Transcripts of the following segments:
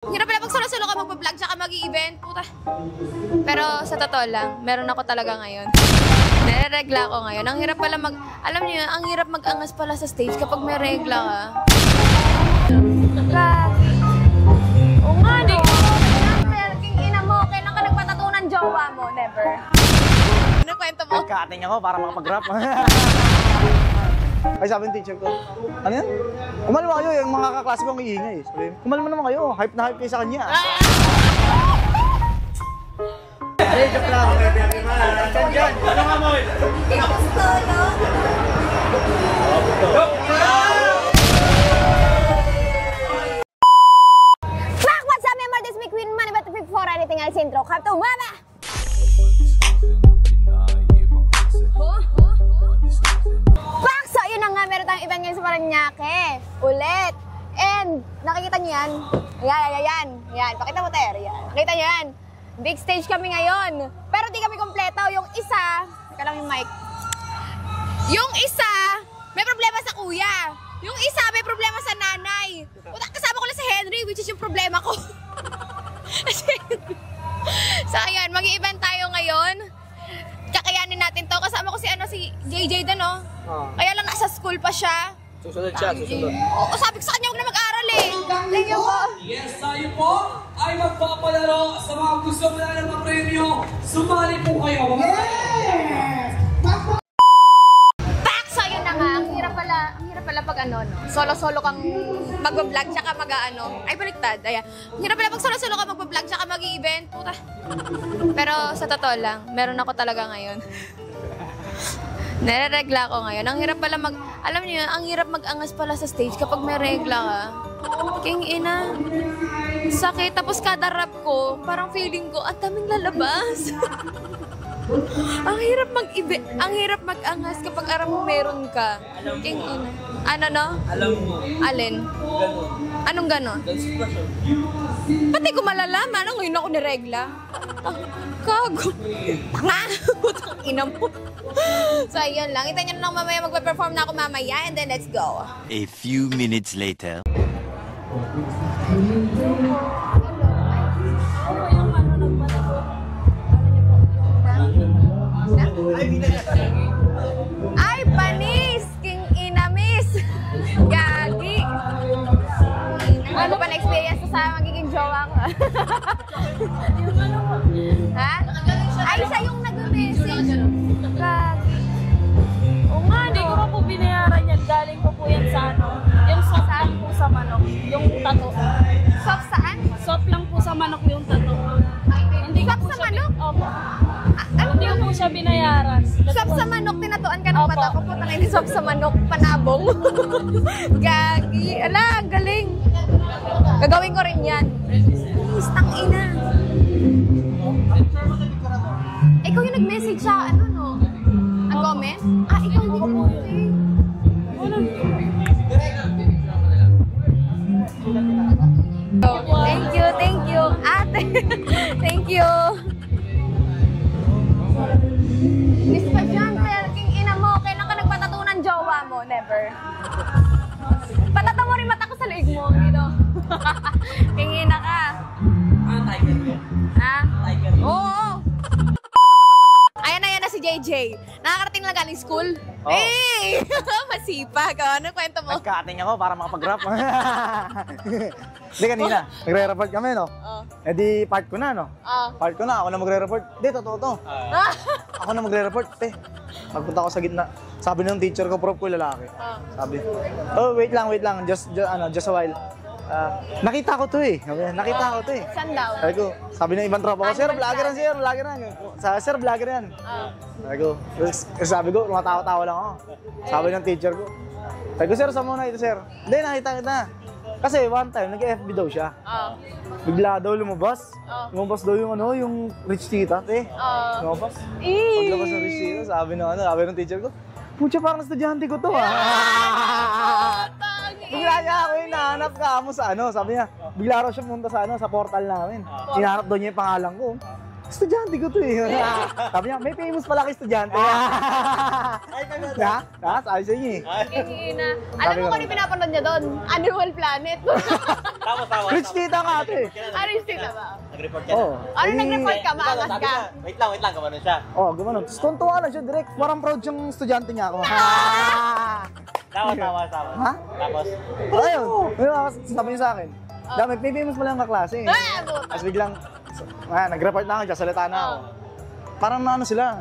Hirap pala pag solo-solo ka magpa-vlog tsaka mag-i-event, puta. Pero sa totoo lang, meron ako talaga ngayon. Nare-regla ako ngayon. Ang hirap pala alam niyo, ang hirap mag-angas pala sa stage kapag may regla ka. Oo nga, di ko. King ina mo, kailan ka nagpatato ng jowa mo? Never. Ano kwento mo? Nagka-ating ako para makapag-rap. Ay, sabi ng teacher ko, ano yan? Kumalma kayo, yung mga kaklase kong iingay. Sabi, kumalma naman kayo, hype na hype kayo sa kanya. Hey, joke lang. Diyan, ano nga mo? Fuck! What's up, member? This is me, Queen Money, but before anything else, intro, come to mama! Fuck! So, yun na nga, meron tayong event ngayon sa Parañaque. Ulit. And, nakikita niyo yan? Yan. Pakita mo, Ter. Yan. Nakita niyo yan? Big stage kami ngayon. Pero di kami kompleto. Yung isa, teka lang yung mic. Yung isa, may problema sa kuya. Yung isa, may problema sa nanay. Kasama ko lang si Henry, which is yung problema ko. So, ayan, mag-i-event tayo ngayon. Kakayanin natin to. Kasama ko si JJ doon, no? Kaya lang nasa school pa siya. Susunod siya, susunod. Oo, sabi ko sa kanya, huwag na mag-aral eh. Thank you po. Yes, tayo po ay magpapalaro sa mga gusto mo na ng premyo. Sumali po kayo. Yes! Pak! So, yun na nga. Ang hirap pala pag ano, no? Solo-solo kang mag-vlog tsaka mag-ano. Ay, baliktad. Ayan. Ang hirap pala pag solo-solo kang mag-vlog tsaka mag-i-event. Puta. Pero sa totoo lang, meron ako talaga ngayon. Nare-regla ako ngayon. Ang hirap pala alam niyo, ang hirap mag-angas pala sa stage kapag may regla ka. King ina. Sakit. Tapos kada rap ko, parang feeling ko, ang daming lalabas. Ang hirap mag-angas kapag aram mo meron ka. King ina. Ano no? Alam mo. Alin? Ganon. Anong ganon? Pati ko malalaman. Ano ngayon ako niregla? Kago. Tanga! Putang ina mo. So, ayun lang. Kita nyo na lang mamaya magpe-perform na ako mamaya and then let's go. A few minutes later. Ay, panis! King ina, miss! Gagi! Ano pa na-experience ko sa magiging jowa ko? Ha? Ay, siya yung nag-message. Gagi. Oo nga, di ko pa po binayaran yan. Galing po po yan sa ano. Yung soft lang po sa manok. Yung tato. Soft saan? Soft lang po sa manok yung tato. Hindi ko Soft po sa siya manok? Opo. Ano Hindi ko po siya binayaran. Soft sa manok, tinatuan ka ng Opo. mata ko po. Tangin soft sa manok, panabong. Gagi. Ala, ang galing. Gagawin ko rin yan. Tang ina. Ikaw yung nag-message sa ano, no? Nag-comment? Ah, ikaw hindi ko okay. Thank you, ate. Thank you. Miss pa dyan, pero king ina mo, kailan ka nagpatato ng jowa mo? Never. Patata mo rin mata ko sa leeg mo, dito. King ina ka. Tiger mo. Ha? Tiger mo. Oo. Ayan na si JJ. Nakakarating lang galing school. Oo. Hey! Masipag. Ano kwento mo? Nagka-ating ako para makapag-rap. Hindi, kanina. Nagre-report kami, no? Oh. Eh di, part ko na, no? Part ko na, ako na magre-report. Hindi, totoo to. Ako na magre-report. Pagpunta ko sa gitna. Sabi ng teacher ko, prof ko lalaki. Sabi, oh, wait lang. Just a while. Nakita ko to eh. Nakita ko to eh. Saan daw? Sabi ng ibang tropa ko, sir, vlogger yan. Sir, vlogger yan. Sabi ko, lumatawa-tawa lang ako. Sabi ng teacher ko, sir, saan mo na ito, sir? Hindi, nakita kita. Kasi one time, nag-FB daw siya. Bigla daw lumabas. Lumabas daw yung yung rich tita, lumabas. Paglabas ng rich tita, sabi ng teacher ko, pucha, parang estudyante ko to, Bigla niya ako hinahanap ka mo sa sabi niya, bigla raw siya pumunta sa portal namin. Hinahanap daw niya yung pangalan ko. Estudyante ko to eh. Sabi niya, may famous pala kay estudyante. Sabi sa inyo eh. King ina. Alam mo kung ano yung pinapanood niya doon? Animal Planet. Rich tita ka ate. Aris tita ba? Nag-report ka Oo. na. Ano nag-report ka? Maangas Sabi ka? na, wait lang, gumanon siya. Oh, gumanon. Tapos tuntua na siya direct. Parang proud yung estudyante niya ako. Tawa. Ha? Tapos, Ayun. Ayun, sabi niya sa akin. Dami, may famous mo lang kaklase. Ah, buta. Tapos biglang, nag-report na ako dyan, salita na ako. Parang na ano sila,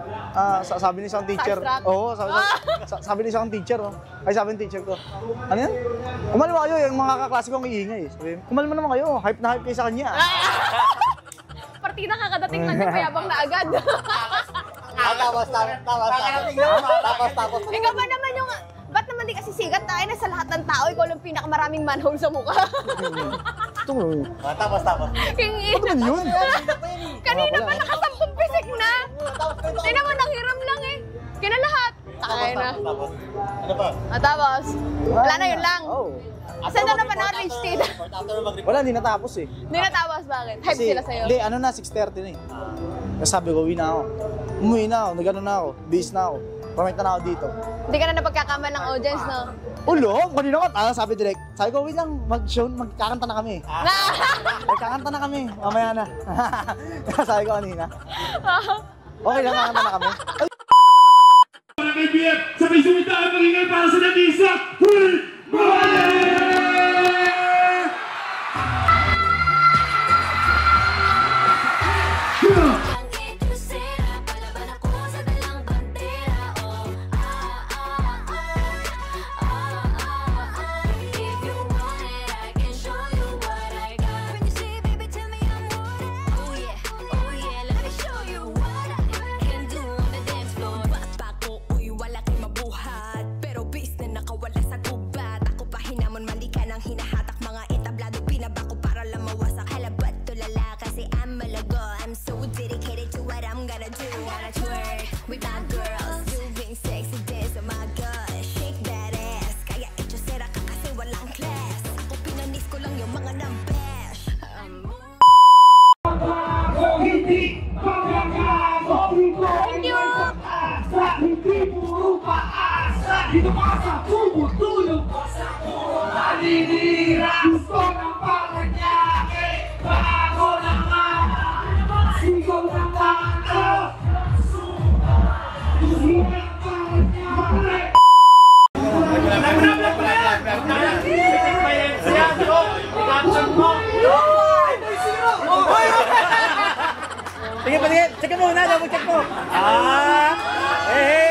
sabi ni isang teacher. Starstruck? Oo, sabi ni isang teacher. Oh. Ay, sabi ng teacher ko, ano yan? Kumalma kayo, yung mga kaklase ko ang iingay. Sabi, kumalma naman kayo, hype na hype kayo sa kanya. Partida kakadating lang niya, payabang na agad. tapos. Ikaw ba naman yung, ba't naman di kasi sigat tayo na sa lahat ng tao, ikaw lang pinakamaraming manhole sa mukha. Ito mo. Tapos. King Ano man yun? Kanina pa nakasampung pisik na. Tingnan mo, nanghiram lang eh. Kina lahat. Takay na. Tapos. Ano pa? Tapos, wala na yun lang. Oo. Saan na naman ang rich tita? Wala, hindi natapos eh. Hindi natapos, bakit? Hype sila sa'yo. Hindi, ano na, 6:30 na eh. Kasi sabi ko, uwi na ako. Umuwi na ako, nagano na ako, bis na ako. Pamit na ako dito. Hindi ka na napagkakaman ng audience, no? Ulo, kanina ko, sabi direct. Sabi ko, wait lang, magkakanta na kami. Magkakanta na kami, mamaya na. Sabi ko kanina. Okay lang, kakanta na kami. Mga kaibigan, sabay sumitaan magingay para sa Danisa! hinahatak mga entablado, pinabako para lang mawasak. Halabat tulala kasi I'm malago. I'm so dedicated to what I'm gonna do. Wanna twerk with my girls, doing sexy dance. Oh my god, shake that ass. Kaya ito sira ka kasi walang class. Ako pinanis ko lang yung mga nambash. Hindi Thank you! hindi puro paasa. Dito pa sa tumutulong pa sa puro naninira. Gusto ng Paranaque, bago ng sigaw ng ano. Gusto ng Paranaque. Sige, patingin. Check mo muna. Double check mo. Hey!